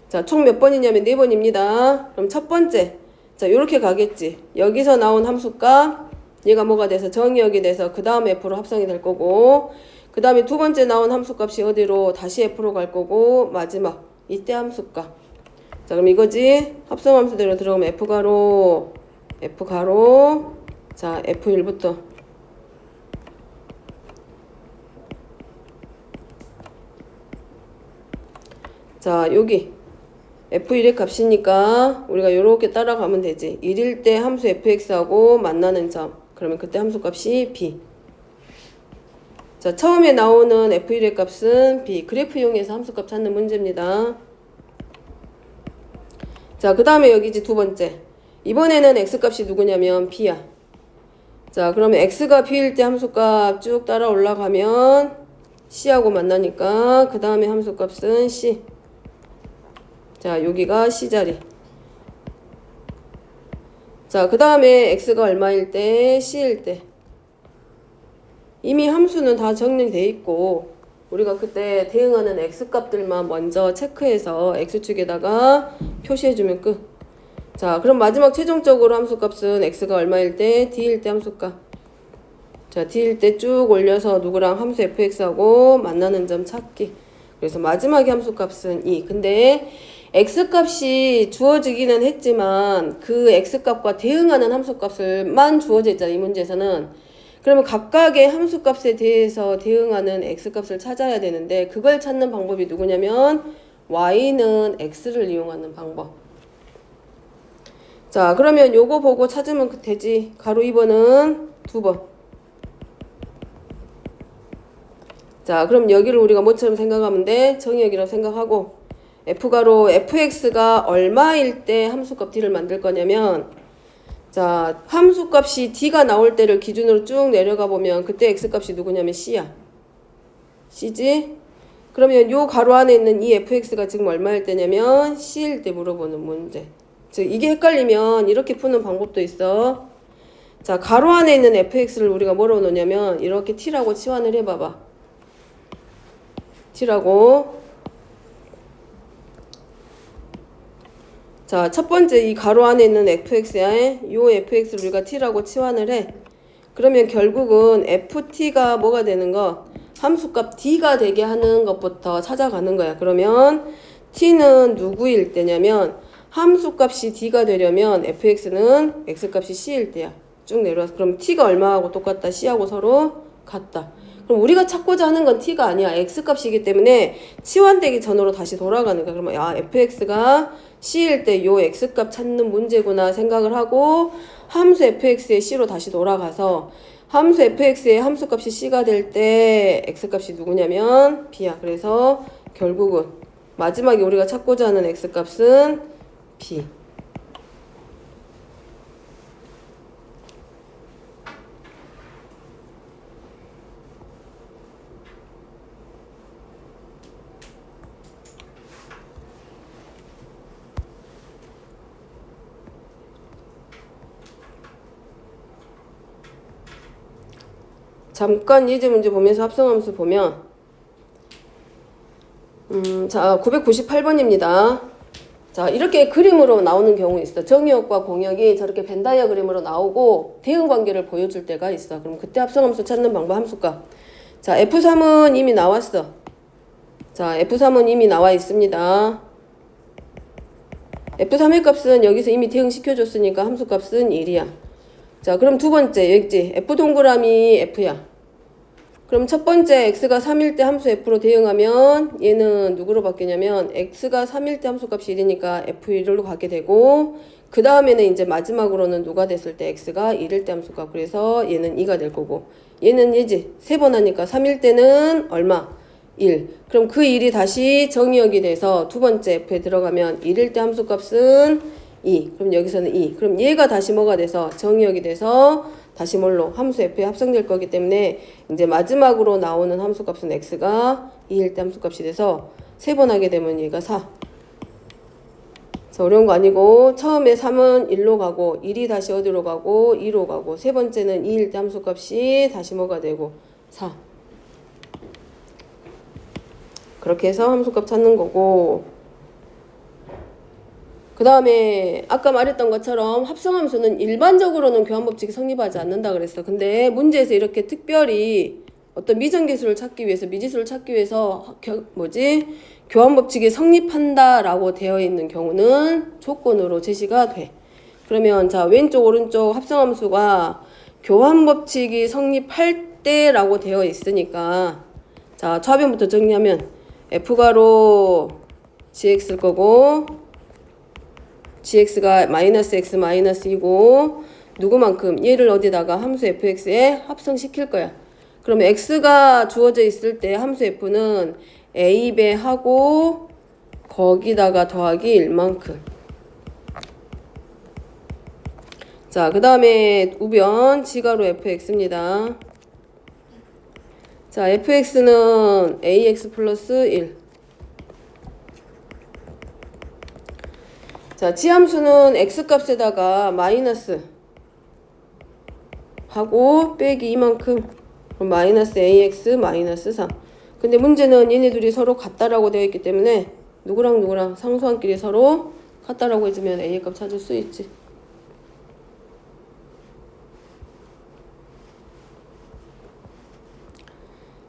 자, 총 몇 번이냐면 4번입니다. 그럼 첫 번째, 자, 요렇게 가겠지. 여기서 나온 함수값, 얘가 뭐가 돼서 정의역이 돼서 그 다음 f로 합성이 될 거고, 그 다음에 두 번째 나온 함수값이 어디로? 다시 f로 갈 거고, 마지막 이때 함수값. 자, 그럼 이거지. 합성함수대로 들어가면 f가로, 자, f1부터 자, 여기 f1의 값이니까 우리가 요렇게 따라가면 되지. 1일 때 함수 fx하고 만나는 점, 그러면 그때 함수값이 b. 자, 처음에 나오는 f1의 값은 b. 그래프 이용해서 함수값 찾는 문제입니다. 자, 그 다음에 여기 이제 두 번째. 이번에는 x값이 누구냐면 b야. 자, 그러면 x가 b일 때 함수값 쭉 따라 올라가면 c하고 만나니까 그 다음에 함수값은 c. 자, 여기가 c 자리. 자, 그 다음에 x가 얼마일 때? c일 때. 이미 함수는 다 정리되어 있고 우리가 그때 대응하는 x값들만 먼저 체크해서 x축에다가 표시해주면 끝. 자, 그럼 마지막 최종적으로 함수값은 x가 얼마일 때? d일 때 함수값. 자, d일 때 쭉 올려서 누구랑? 함수 fx하고 만나는 점 찾기. 그래서 마지막에 함수값은 2. 근데 x값이 주어지기는 했지만 그 x값과 대응하는 함수값을만 주어져 있잖아, 이 문제에서는. 그러면 각각의 함수값에 대해서 대응하는 x값을 찾아야 되는데 그걸 찾는 방법이 누구냐면 y는 x를 이용하는 방법. 자, 그러면 요거 보고 찾으면 되지. 가로 2번은 2번. 자, 그럼 여기를 우리가 뭐처럼 생각하면 돼? 정의역이라고 생각하고 f가로 fx가 얼마일 때 함수값 d를 만들 거냐면, 자, 함수값이 d가 나올 때를 기준으로 쭉 내려가 보면 그때 x값이 누구냐면 c야. c지? 그러면 요 가로 안에 있는 이 fx가 지금 얼마일 때냐면 c일 때 물어보는 문제. 즉 이게 헷갈리면 이렇게 푸는 방법도 있어. 자, 가로 안에 있는 fx를 우리가 뭐로 놓냐면 이렇게 t라고 치환을 해봐봐. t라고. 자, 첫 번째 이 가로 안에 있는 fx에 요 fx를 우리가 t라고 치환을 해. 그러면 결국은 ft가 뭐가 되는 거? 함수값 d가 되게 하는 것부터 찾아가는 거야. 그러면 t는 누구일 때냐면 함수값이 d가 되려면 fx는 x값이 c일 때야. 쭉 내려와서 그럼 t가 얼마하고 똑같다? c하고 서로 같다. 그럼 우리가 찾고자 하는 건 t가 아니야. x값이기 때문에 치환되기 전으로 다시 돌아가는 거야. 그러면 아, fx가 c일 때 요 x값 찾는 문제구나 생각을 하고 함수 fx의 c로 다시 돌아가서 함수 fx의 함수값이 c가 될 때 x값이 누구냐면 b야. 그래서 결국은 마지막에 우리가 찾고자 하는 x값은 b. 잠깐 예제 문제 보면서 합성함수 보면 자 998번입니다. 자 이렇게 그림으로 나오는 경우 있어. 정의역과 공역이 저렇게 벤 다이어그램으로 나오고 대응 관계를 보여줄 때가 있어. 그럼 그때 합성함수 찾는 방법 함수값. 자 F3은 이미 나왔어. 자 F3은 이미 나와 있습니다. F3의 값은 여기서 이미 대응시켜줬으니까 함수값은 1이야. 자 그럼 두 번째 여기지 F 동그라미 F야. 그럼 첫 번째 x가 3일 때 함수 f로 대응하면 얘는 누구로 바뀌냐면 x가 3일 때 함수값이 1이니까 f1로 가게 되고 그 다음에는 이제 마지막으로는 누가 됐을 때 x가 1일 때 함수값. 그래서 얘는 2가 될 거고 얘는 얘지 3번 하니까 3일 때는 얼마? 1. 그럼 그 1이 다시 정의역이 돼서 두 번째 f에 들어가면 1일 때 함수값은 2. 그럼 여기서는 2. 그럼 얘가 다시 뭐가 돼서 정의역이 돼서 다시 뭘로 함수 f에 합성될 거기 때문에 이제 마지막으로 나오는 함수값은 x가 2일 때 함수값이 돼서 3번 하게 되면 얘가 4. 어려운 거 아니고 처음에 3은 1로 가고 1이 다시 어디로 가고 2로 가고 세 번째는 2일 때 함수값이 다시 뭐가 되고 4. 그렇게 해서 함수값 찾는 거고 그 다음에 아까 말했던 것처럼 합성함수는 일반적으로는 교환법칙이 성립하지 않는다 그랬어. 근데 문제에서 이렇게 특별히 어떤 미정계수를 찾기 위해서 미지수를 찾기 위해서 교환법칙이 성립한다라고 되어 있는 경우는 조건으로 제시가 돼. 그러면 자 왼쪽 오른쪽 합성함수가 교환법칙이 성립할 때라고 되어 있으니까 자 좌변부터 정리하면 f가로 gx일 거고 gx가 마이너스 x 마이너스 2고 누구만큼 얘를 어디다가 함수 fx에 합성시킬 거야. 그러면 x가 주어져 있을 때 함수 f는 a배 하고 거기다가 더하기 1만큼. 자, 그 다음에 우변 지가로 fx입니다. 자, fx는 ax 플러스 1. 자, 지함수는 x값에다가 마이너스 하고 빼기 이만큼 그럼 마이너스 ax 마이너스 3. 근데 문제는 얘네 둘이 서로 같다라고 되어 있기 때문에 누구랑 누구랑 상수함끼리 서로 같다라고 해주면 a 값 찾을 수 있지.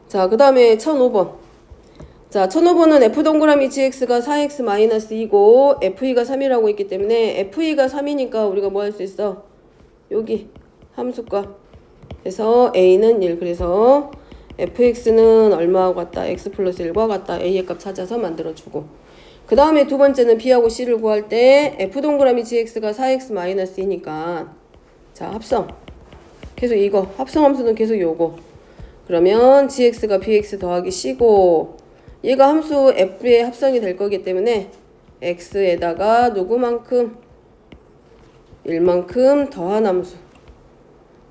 자, 그 다음에 1005번. 자, 1005번은 f 동그라미 gx가 4x 마이너스 2고 fe가 3이라고 있기 때문에 fe가 3이니까 우리가 뭐 할 수 있어? 여기 함수값 해서 a는 1. 그래서 fx는 얼마하고 같다? x 플러스 1과 같다. a의 값 찾아서 만들어주고 그 다음에 두 번째는 b하고 c를 구할 때 f 동그라미 gx가 4x 마이너스 2니까 자 합성 계속 이거 합성함수는 계속 요거 그러면 gx가 bx 더하기 c고 얘가 함수 f의 합성이 될 거기 때문에 x에다가 누구만큼 1만큼 더한 함수.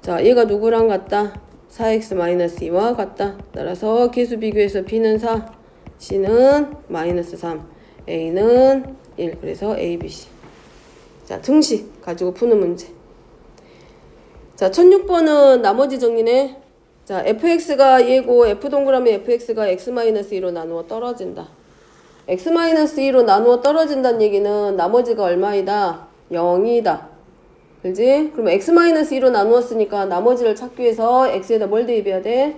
자, 얘가 누구랑 같다? 4x-2와 같다. 따라서 계수 비교해서 b는 4, c는 마이너스 3, a는 1. 그래서 a, b, c. 자, 등식 가지고 푸는 문제. 자, 1006번은 나머지 정리네. 자, fx가 얘고 f 동그라미 fx가 x-2로 나누어 떨어진다. x-2로 나누어 떨어진다는 얘기는 나머지가 얼마이다? 0이다. 그지? 그럼 x-2로 나누었으니까 나머지를 찾기 위해서 x에다 뭘 대입해야 돼?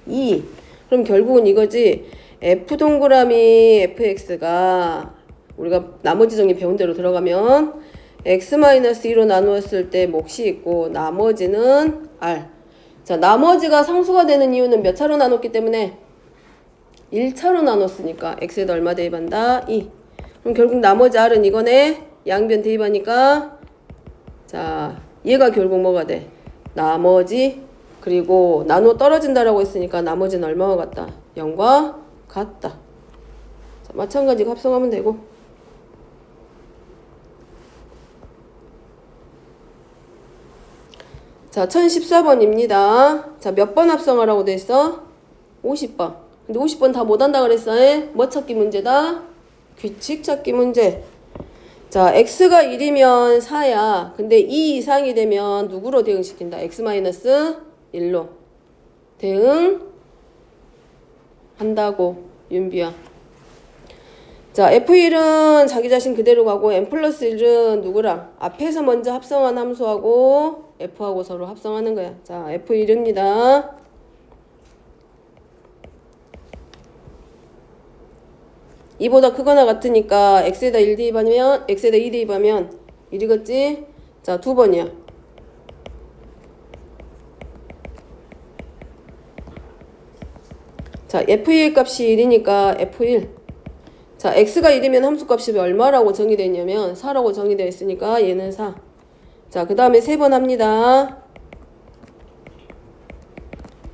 2. 그럼 결국은 이거지. f 동그라미 fx가 우리가 나머지 정리 배운 대로 들어가면 x-2로 나누었을 때 몫이 있고 나머지는 r. 자, 나머지가 상수가 되는 이유는 몇 차로 나눴기 때문에 1차로 나눴으니까 x에다 얼마 대입한다? 2. 그럼 결국 나머지 r은 이거네. 양변 대입하니까 자, 얘가 결국 뭐가 돼? 나머지 그리고 나누어 떨어진다라고 했으니까 나머지는 얼마와 같다? 0과 같다. 자, 마찬가지로 합성하면 되고. 자, 1014번입니다. 자, 몇 번 합성하라고 돼 있어? 50번. 근데 50번 다 못한다 그랬어. 뭐 찾기 문제다? 규칙 찾기 문제. 자, x가 1이면 4야. 근데 2 이상이 되면 누구로 대응시킨다? x-1로 대응한다고, 윤비야. 자, f1은 자기 자신 그대로 가고 n 플러스 1은 누구랑? 앞에서 먼저 합성한 함수하고 f하고 서로 합성하는 거야. 자, f1입니다. 이보다 크거나 같으니까 x에다 1 대입하면 x에다 2 대입하면 1이겠지? 자, 두 번이야. 자, f2의 값이 1이니까 f1. 자, x가 1이면 함수값이 얼마라고 정의되어 있냐면 4라고 정의되어 있으니까 얘는 4. 자, 그 다음에 3번 합니다.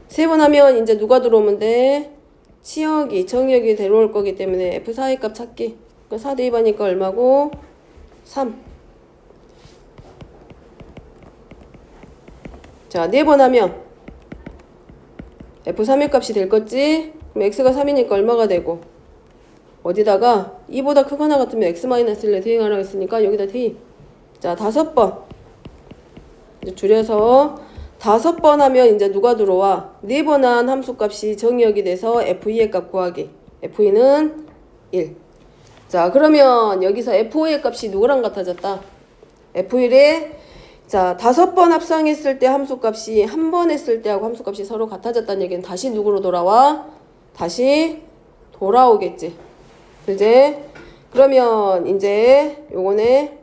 3번 하면 이제 누가 들어오면 돼? 치역이, 정역이 들어올 거기 때문에 f4의 값 찾기. 그러니까 4 대입하니까 얼마고? 3. 자, 4번 하면 f3의 값이 될 거지? 그럼 x가 3이니까 얼마가 되고? 어디다가 2보다 크거나 같으면 x-1에 대응하라고 했으니까 여기다 대입. 자, 5번. 이제 줄여서 5번 하면 이제 누가 들어와? 4번 한 함수값이 정의역이 돼서 f2의 값 구하기. f2는 1. 자, 그러면 여기서 f5의 값이 누구랑 같아졌다? f1에 자, 5번 합성했을 때 함수값이 한 번 했을 때하고 함수값이 서로 같아졌다는 얘기는 다시 누구로 돌아와? 다시 돌아오겠지. 그지? 그러면 이제 요거네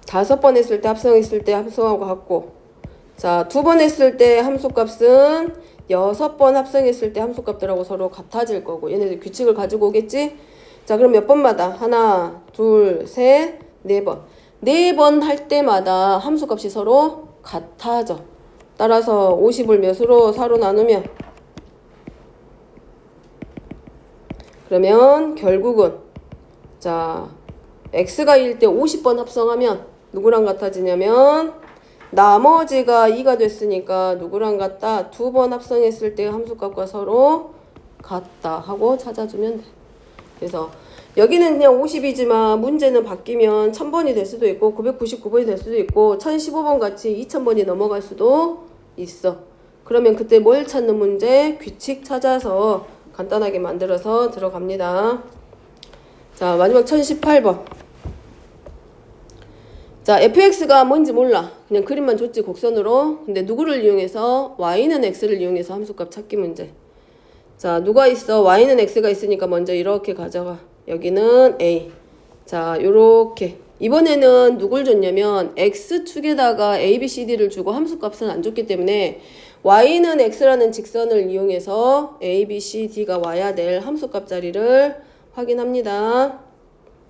5번 했을 때 합성했을 때 합성하고 같고, 자, 2번 했을 때 함수값은 6번 합성했을 때 함수값들하고 서로 같아질 거고, 얘네들 규칙을 가지고 오겠지? 자, 그럼 몇 번마다? 하나, 둘, 셋, 4번. 4번 할 때마다 함수값이 서로 같아져. 따라서 50을 몇으로 4로 나누면, 그러면 결국은 자, x가 1일 때 50번 합성하면 누구랑 같아지냐면 나머지가 2가 됐으니까 누구랑 같다? 2번 합성했을 때 함수값과 서로 같다 하고 찾아주면 돼. 그래서 여기는 그냥 50이지만 문제는 바뀌면 1000번이 될 수도 있고 999번이 될 수도 있고 1015번 같이 2000번이 넘어갈 수도 있어. 그러면 그때 뭘 찾는 문제? 규칙 찾아서 간단하게 만들어서 들어갑니다. 자, 마지막 1018번. 자, fx가 뭔지 몰라. 그냥 그림만 줬지, 곡선으로. 근데 누구를 이용해서? y는 x를 이용해서 함수값 찾기 문제. 자, 누가 있어? y는 x가 있으니까 먼저 이렇게 가져가. 여기는 a. 자, 요렇게. 이번에는 누굴 줬냐면 x축에다가 a, b, c, d를 주고 함수값은 안 줬기 때문에 y는 x라는 직선을 이용해서 a, b, c, d가 와야 될 함수값 자리를 확인합니다.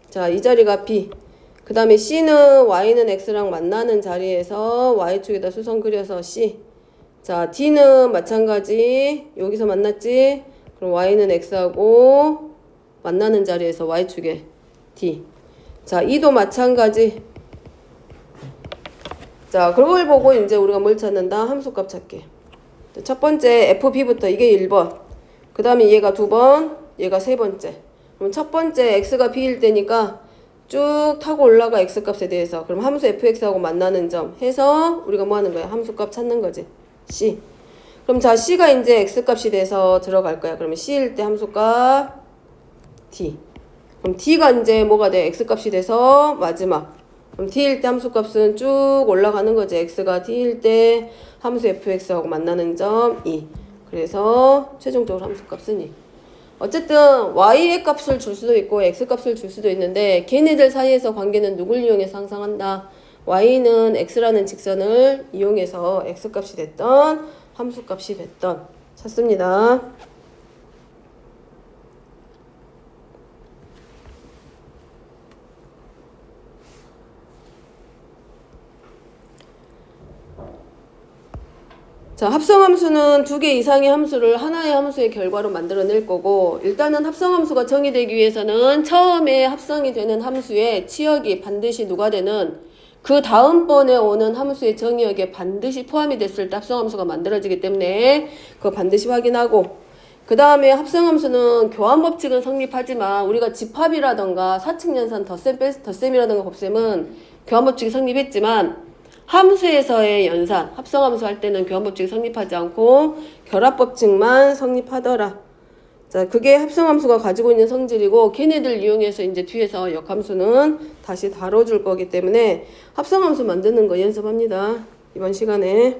자, 이 자리가 b. 그 다음에 c는 y는 x랑 만나는 자리에서 y축에다 수선 그려서 c. 자, d는 마찬가지. 여기서 만났지? 그럼 y는 x하고 만나는 자리에서 y축에 d. 자, e도 마찬가지. 자, 그걸 보고 이제 우리가 뭘 찾는다? 함수값 찾기. 첫 번째 fb부터 이게 1번. 그 다음에 얘가 2번, 얘가 3번째. 그럼 첫 번째 x가 b일 때니까 쭉 타고 올라가 x값에 대해서. 그럼 함수 fx하고 만나는 점 해서 우리가 뭐 하는 거야? 함수값 찾는 거지. c. 그럼 자, c가 이제 x값이 돼서 들어갈 거야. 그러면 c일 때 함수값 d. 그럼 d가 이제 뭐가 돼? x값이 돼서 마지막. 그럼 d일 때 함수값은 쭉 올라가는 거지. x가 d일 때 함수 fx하고 만나는 점 2. 그래서 최종적으로 함수값은 2. 어쨌든 y의 값을 줄 수도 있고 x값을 줄 수도 있는데 걔네들 사이에서 관계는 누굴 이용해서 상상한다? y는 x라는 직선을 이용해서 x값이 됐던 함수값이 됐던 찾습니다. 자, 합성함수는 두 개 이상의 함수를 하나의 함수의 결과로 만들어낼 거고, 일단은 합성함수가 정의되기 위해서는 처음에 합성이 되는 함수의 치역이 반드시 누가 되는 그 다음번에 오는 함수의 정의역에 반드시 포함이 됐을 때 합성함수가 만들어지기 때문에 그거 반드시 확인하고, 그 다음에 합성함수는 교환법칙은 성립하지만 우리가 집합이라던가 사칙연산 덧셈이라던가 곱셈은 교환법칙이 성립했지만 함수에서의 연산, 합성함수 할 때는 교환법칙이 성립하지 않고 결합법칙만 성립하더라. 자, 그게 합성함수가 가지고 있는 성질이고, 걔네들 이용해서 이제 뒤에서 역함수는 다시 다뤄줄 거기 때문에 합성함수 만드는 거 연습합니다. 이번 시간에.